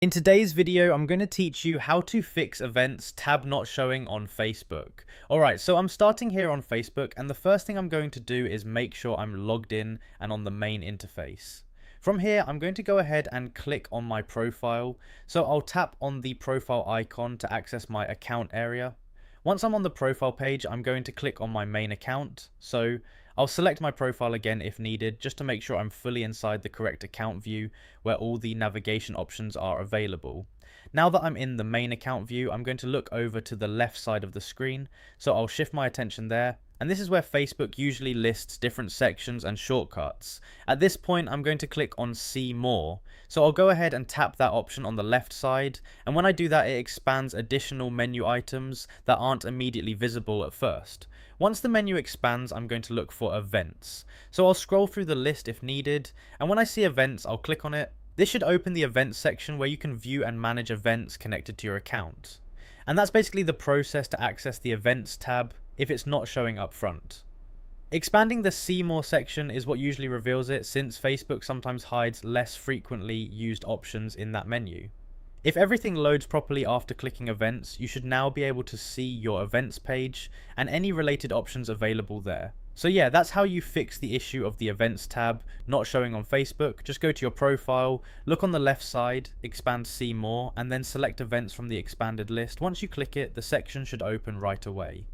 In today's video, I'm going to teach you how to fix events tab not showing on Facebook. Alright, so I'm starting here on Facebook, and the first thing I'm going to do is make sure I'm logged in and on the main interface. From here, I'm going to go ahead and click on my profile. So I'll tap on the profile icon to access my account area. Once I'm on the profile page, I'm going to click on my main account. So I'll select my profile again if needed, just to make sure I'm fully inside the correct account view where all the navigation options are available. Now that I'm in the main account view, I'm going to look over to the left side of the screen. So I'll shift my attention there. And this is where Facebook usually lists different sections and shortcuts. At this point, I'm going to click on See More. So I'll go ahead and tap that option on the left side. And when I do that, it expands additional menu items that aren't immediately visible at first. Once the menu expands, I'm going to look for events. So I'll scroll through the list if needed. And when I see events, I'll click on it. This should open the events section where you can view and manage events connected to your account. And that's basically the process to access the events tab if it's not showing up front. Expanding the See More section is what usually reveals it, since Facebook sometimes hides less frequently used options in that menu. If everything loads properly after clicking events, you should now be able to see your events page and any related options available there. So yeah, that's how you fix the issue of the events tab not showing on Facebook. Just go to your profile, look on the left side, expand See More, and then select events from the expanded list. Once you click it, the section should open right away.